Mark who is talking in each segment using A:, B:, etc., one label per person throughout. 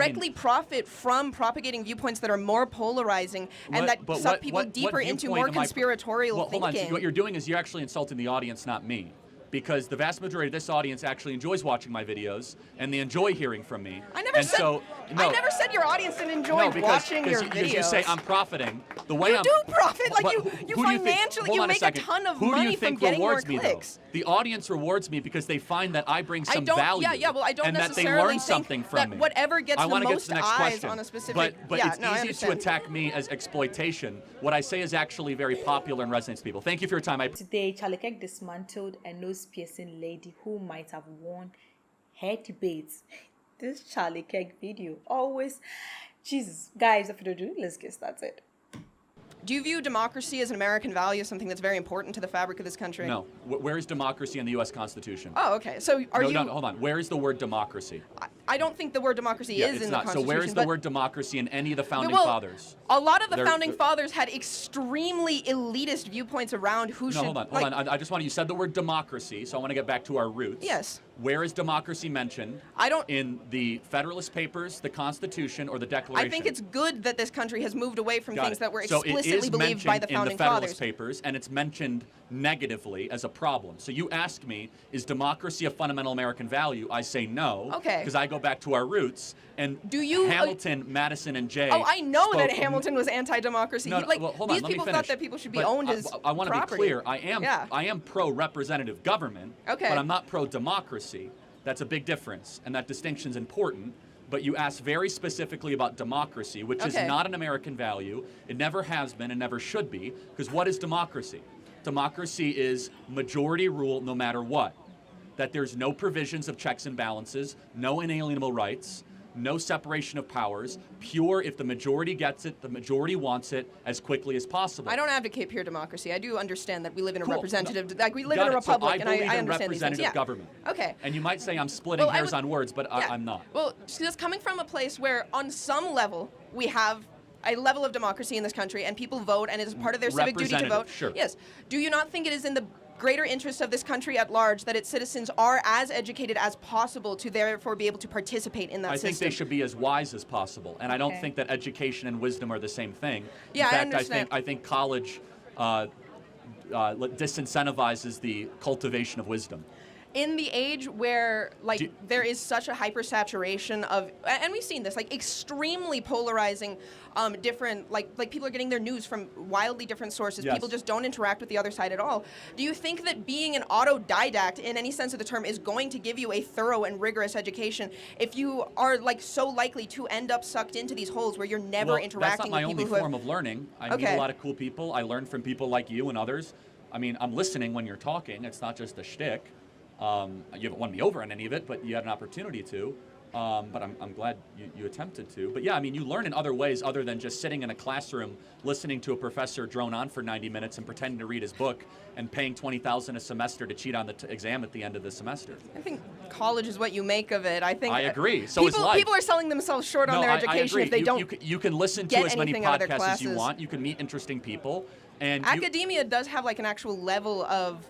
A: directly profit from propagating viewpoints that are more polarizing and that suck people deeper into more conspiratorial thinking.
B: Hold on. So what you're doing is you're actually insulting the audience, not me. Because the vast majority of this audience actually enjoys watching my videos, and they enjoy hearing from me.
A: I never said your audience didn't enjoy watching your videos.
B: Because you say I'm profiting. The way
A: you do profit, like you financially, you make a ton of money from getting more clicks.
B: The audience rewards me because they find that I bring some value.
A: Well, I don't
B: and that they
A: necessarily
B: learn something
A: think
B: from
A: that
B: me.
A: whatever gets the most eyes on a specific.
B: But it's easy to attack me as exploitation. What I say is actually very popular and resonates with people. Thank you for your time.
C: Today, Charlie Kirk dismantled a nose-piercing lady who might have won her debates. This Charlie Kirk video always, Jesus, guys, if you don't do, let's get started.
A: Do you view democracy as an American value, something that's very important to the fabric of this country?
B: No. Where is democracy in the U.S. Constitution?
A: Oh, okay. So
B: No, hold on. Where is the word democracy?
A: I don't think the word democracy is in the Constitution.
B: So where is the word democracy in any of the founding fathers?
A: A lot of the founding fathers had extremely elitist viewpoints around who should...
B: No, hold on. I just want to... You said the word democracy, so I want to get back to our roots.
A: Yes.
B: Where is democracy mentioned? In the Federalist Papers, the Constitution, or the Declaration?
A: I think it's good that this country has moved away from things that were explicitly believed by the founding fathers.
B: In the Federalist Papers, and it's mentioned negatively as a problem. So you ask me, is democracy a fundamental American value? I say no.
A: Okay.
B: Because I go back to our roots. And Hamilton, Madison, and Jay...
A: Oh, I know that Hamilton was anti-democracy.
B: Hold on,
A: these people thought that people should be owned as
B: I want to be clear. I am pro-representative government,
A: but
B: I'm not pro-democracy. That's a big difference, and that distinction's important. But you asked very specifically about democracy, which is not an American value. It never has been and never should be, because what is democracy? Democracy is majority rule no matter what. That there's no provisions of checks and balances, no inalienable rights, no separation of powers, pure if the majority gets it, the majority wants it as quickly as possible.
A: I don't advocate pure democracy. I do understand that we live in a representative, we live in a republic, and I understand these things.
B: Representative government.
A: Okay.
B: And you might say I'm splitting hairs on words, but I'm not.
A: Well, just coming from a place where on some level we have a level of democracy in this country and people vote and it is part of their civic duty to vote.
B: Sure.
A: Yes. Do you not think it is in the greater interest of this country at large that its citizens are as educated as possible to therefore be able to participate in that system?
B: I think they should be as wise as possible, and I don't think that education and wisdom are the same thing.
A: Yeah,
B: in fact,
A: I understand.
B: I think college disincentivizes the cultivation of wisdom.
A: In the age where there is such a hypersaturation of, and we've seen this, extremely polarizing, different, people are getting their news from wildly different sources.
B: Yes.
A: People just don't interact with the other side at all. Do you think that being an autodidact in any sense of the term is going to give you a thorough and rigorous education if you are so likely to end up sucked into these holes where you're never interacting with people who
B: that's not my only form of learning. I meet a lot of cool people. I learn from people like you and others. I mean, I'm listening when you're talking. It's not just a shtick. You haven't won me over on any of it, but you had an opportunity to. But I'm glad you attempted to. But yeah, I mean, you learn in other ways other than just sitting in a classroom, listening to a professor drone on for 90 minutes and pretending to read his book and paying $20,000 a semester to cheat on the exam at the end of the semester.
A: I think college is what you make of it. I
B: agree. So is life.
A: People are selling themselves short on their education if they don't.
B: You can listen to as many podcasts as you want. You can meet interesting people. And
A: academia does have an actual level of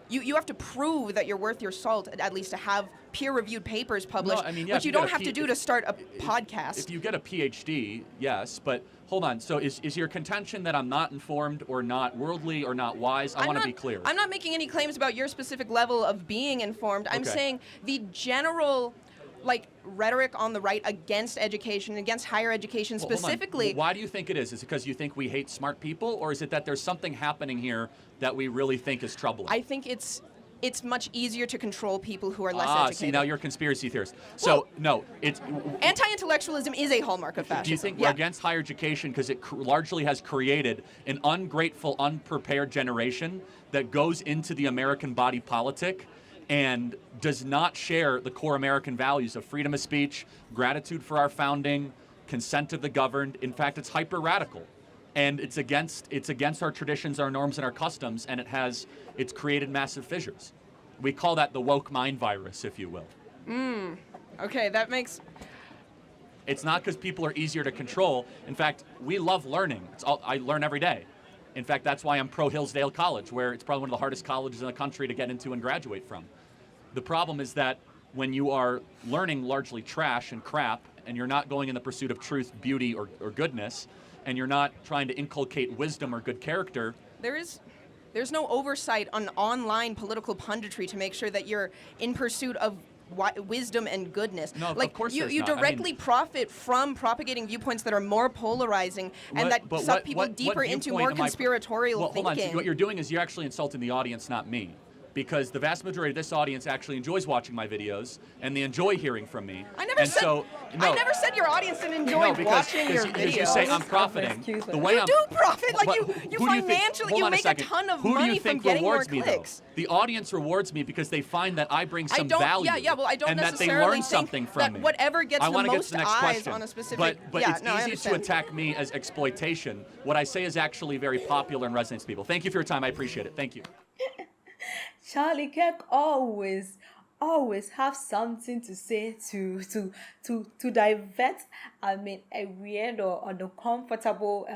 A: You have to prove that you're worth your salt, at least to have peer-reviewed papers published, which you don't have to do to start a podcast.
B: If you get a PhD, yes, but hold on. So is your contention that I'm not informed or not worldly or not wise? I want to be clear.
A: I'm not making any claims about your specific level of being informed. I'm saying the general rhetoric on the right against education, against higher education specifically.
B: Why do you think it is? Is it because you think we hate smart people, or is it that there's something happening here that we really think is troubling?
A: I think it's much easier to control people who are less educated.
B: See, now you're a conspiracy theorist. So, no, it's...
A: Anti-intellectualism is a hallmark of fascism.
B: Do you think we're against higher education because it largely has created an ungrateful, unprepared generation that goes into the American body politic and does not share the core American values of freedom of speech, gratitude for our founding, consent of the governed? In fact, it's hyper-radical. And it's against our traditions, our norms, and our customs, and it's created massive fissures. We call that the woke mind virus, if you will.
A: Okay, that makes...
B: It's not because people are easier to control. In fact, we love learning. I learn every day. In fact, that's why I'm pro-Hillsdale College, where it's probably one of the hardest colleges in the country to get into and graduate from. The problem is that when you are learning largely trash and crap and you're not going in the pursuit of truth, beauty, or goodness, and you're not trying to inculcate wisdom or good character,
A: There's no oversight on online political punditry to make sure that you're in pursuit of wisdom and goodness.
B: No, of
A: like
B: course
A: you
B: there's not. I
A: directly
B: mean,
A: profit from propagating viewpoints that are more polarizing and that suck people deeper into more conspiratorial
B: Hold on.
A: thinking.
B: What you're doing is you're actually insulting the audience, not me. Because the vast majority of this audience actually enjoys watching my videos, and they enjoy hearing from me.
A: I never said your audience didn't enjoy watching your videos.
B: Because you say I'm profiting. The way
A: you do profit, like you financially, you make a ton of money from getting more clicks.
B: The audience rewards me because they find that I bring some value.
A: Well, I don't
B: and that they
A: necessarily
B: learn something
A: think
B: from
A: that
B: me.
A: whatever gets
B: I
A: the
B: want to get
A: most
B: to the next
A: eyes
B: question.
A: on a specific.
B: But
A: yeah,
B: it's
A: no,
B: easy to attack me as exploitation. What I say is actually very popular and resonates with people. Thank you for your time. I appreciate it. Thank you.
C: Charlie Kirk always have something to say to divert, I mean, a weird or uncomfortable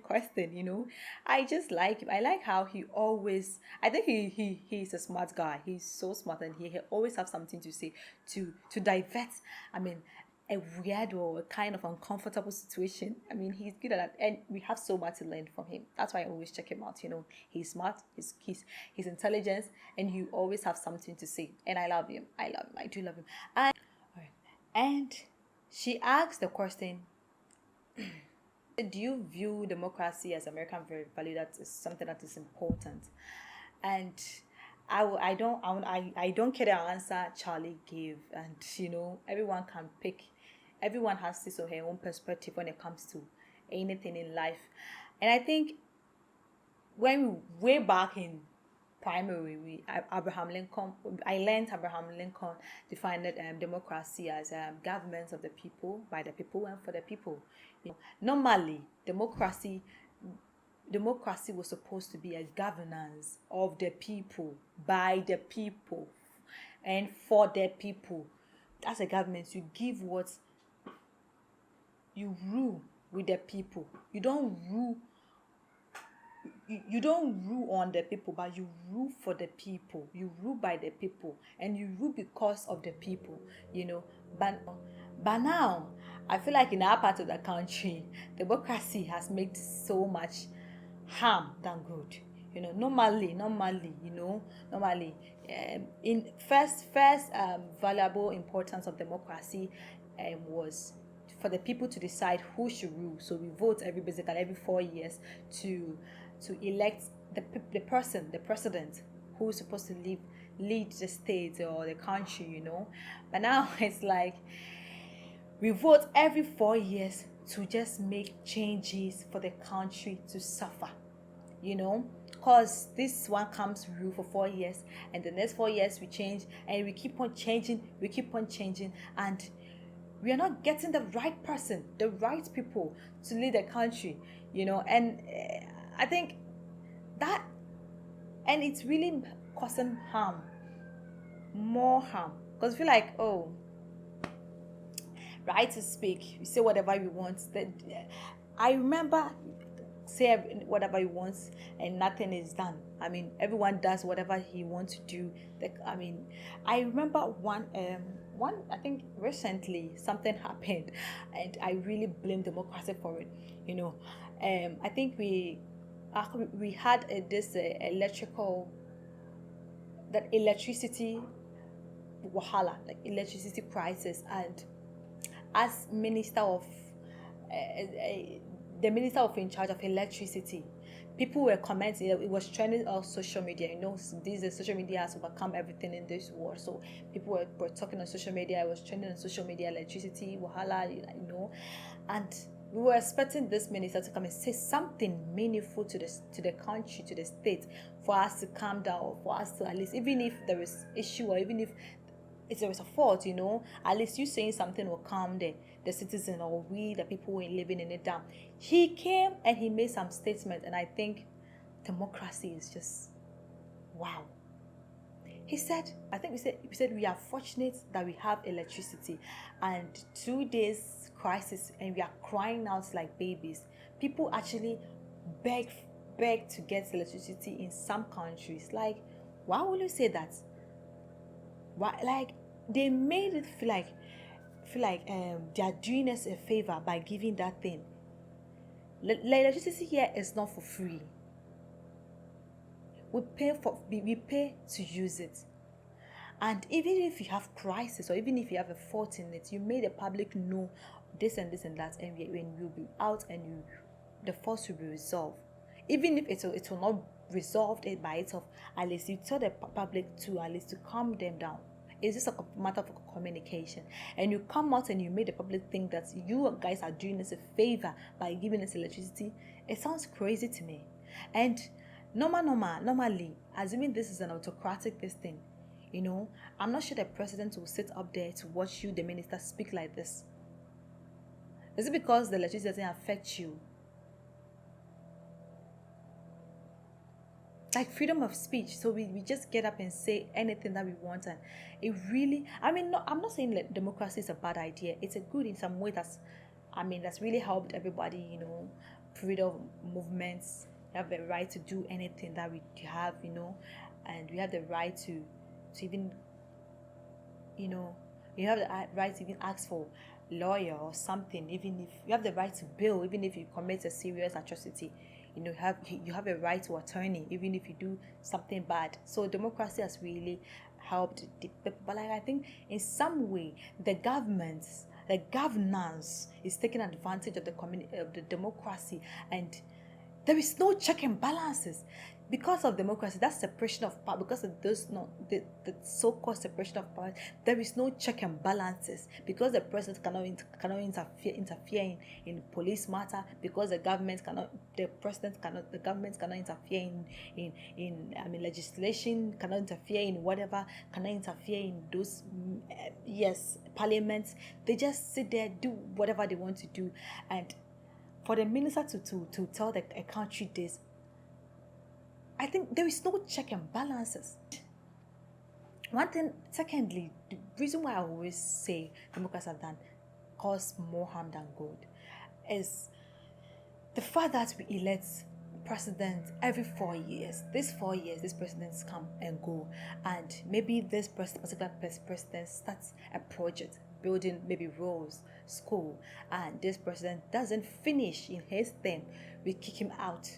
C: question. I just like him. I like how he always, I think he's a smart guy. He's so smart, and he always have something to say to divert, I mean, a weird or a kind of uncomfortable situation. I mean, he's good at that, and we have so much to learn from him. That's why I always check him out. He's smart, he's intelligent, and you always have something to say. And I love him. I do love him. And she asked the question: do you view democracy as American value? That is something that is important. And I don't care the answer Charlie gave, and everyone has his or her own perspective when it comes to anything in life. And I think when way back in primary, Abraham Lincoln, I learned Abraham Lincoln defined democracy as government of the people, by the people, and for the people. Normally, democracy was supposed to be a governance of the people, by the people, and for the people. As a government, you give what you rule with the people. You don't rule on the people, but you rule for the people. You rule by the people, and you rule because of the people. But now, I feel like in our part of the country, democracy has made so much harm than good. Normally, in first valuable importance of democracy was for the people to decide who should rule. So we vote every 4 years to elect the president who is supposed to lead the state or the country. But now it's like we vote every 4 years to just make changes for the country to suffer, because this one comes rule for 4 years, and the next 4 years we change, and we keep on changing, and we are not getting the right person, the right people to lead the country, and I think that, and it's really causing harm, more harm, because I feel like, right to speak, you say whatever you want. I remember say whatever he wants and nothing is done. I mean, everyone does whatever he wants to do. I remember one I think recently something happened, and I really blame democracy for it. I think we had this electricity wahala, like electricity crisis, and as minister of the minister in charge of electricity, people were commenting. It was trending on social media. Social media has overcome everything in this world. So people were talking on social media. It was trending on social media, electricity wahala, and we were expecting this minister to come and say something meaningful to the country, to the state, for us to calm down, for us to at least, even if there is issue or even if there is a fault, at least you saying something will calm the citizen, or we, the people who are living in it, down. He came and he made some statement, and I think democracy is just wow. He said, we are fortunate that we have electricity, and 2 days crisis, and we are crying out like babies. People actually beg to get electricity in some countries. Like, why will you say that? Why? Like, they made it feel like feel like they are doing us a favor by giving that thing. Electricity here is not for free. We pay to use it. And even if you have crisis, or even if you have a fault in it, you made the public know this and this and that, and when you'll be out and the fault will be resolved. Even if it will not resolve it by itself, at least you tell the public to at least to calm them down. It's just a matter of communication, and you come out and you make the public think that you guys are doing us a favor by giving us electricity. It sounds crazy to me. And normally, assuming this is an autocratic thing, I'm not sure the president will sit up there to watch you, the minister, speak like this. Is it because the electricity doesn't affect you? Like freedom of speech, so we just get up and say anything that we want, and it really, I'm not saying that democracy is a bad idea. It's a good in some way. That's really helped everybody, freedom movements. You have the right to do anything that we have, and we have the right to even, you have the right to even ask for lawyer or something. Even if you have the right to bail, even if you commit a serious atrocity, you have a right to attorney, even if you do something bad. So democracy has really helped the people. But I think in some way the governance is taking advantage of the democracy, and there is no check and balances. Because of democracy, that separation of power, because of the so-called separation of power, there is no check and balances. Because the president cannot interfere in police matter. Because the government cannot interfere in legislation, cannot interfere in whatever, cannot interfere in those parliaments. They just sit there, do whatever they want to do, and for the minister to tell a country this, I think there is no check and balances. One thing, secondly, the reason why I always say democrats have caused more harm than good is the fact that we elect president every 4 years. These 4 years, these presidents come and go, and maybe this particular president starts a project, building maybe roads, school, and this president doesn't finish in his term, we kick him out.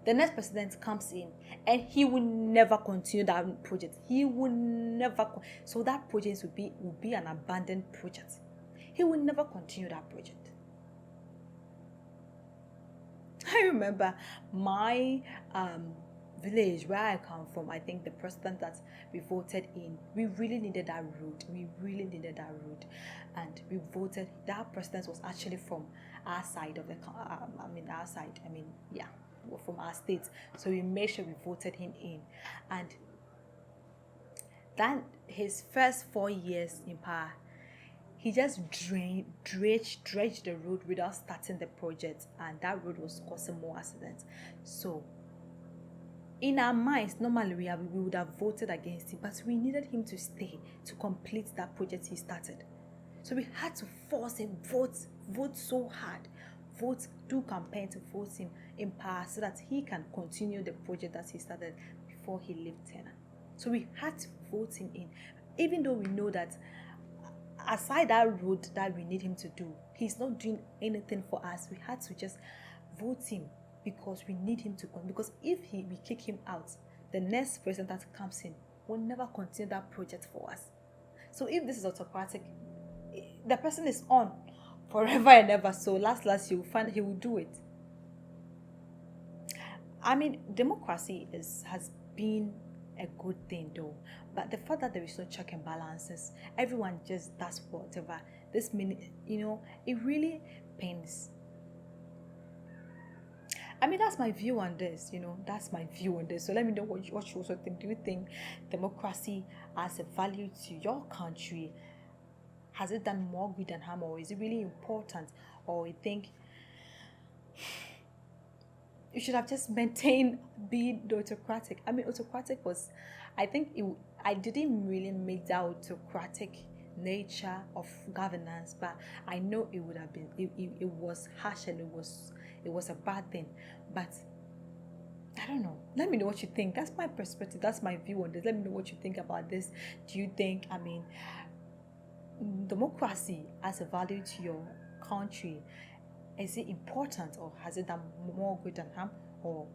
C: The next president comes in and he will never continue that project. He will never. So that project will be an abandoned project. He will never continue that project. I remember my village where I come from. I think the president that we voted in, we really needed that road. And we voted. That president was actually from our side of from our state. So we made sure we voted him in. And then his first 4 years in power, he just dredged the road without starting the project, and that road was causing more accidents. So in our minds, normally we would have voted against him, but we needed him to stay to complete that project he started. So we had to force him, vote so hard, do campaign to vote him in power so that he can continue the project that he started before he left tenure. So we had to vote him in, even though we know that aside that road that we need him to do, he's not doing anything for us. We had to just vote him because we need him to continue. Because if we kick him out, the next president that comes in will never continue that project for us. So if this is autocratic, the person is on forever and ever. So last you will find he will do it. Democracy has been a good thing though, but the fact that there is no check and balances, everyone just does whatever. This minute, it really pains. That's my view on this. So let me know what you also think. Do you think democracy has a value to your country? Has it done more good than harm, or is it really important? Or you think you should have just maintained being autocratic? Autocratic was, I didn't really make that autocratic nature of governance, but I know it would have been, it was harsh and it was a bad thing. But I don't know. Let me know what you think. That's my perspective. That's my view on this. Let me know what you think about this. Do you think, democracy as a value to your country, is it important, or has it done more good than harm, or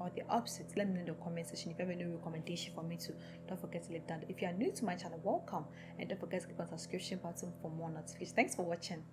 C: or the opposite? Let me know in the comment section. If you have any recommendation for me to, don't forget to leave down. If you are new to my channel, welcome, and don't forget to click on the subscription button for more notifications. Thanks for watching.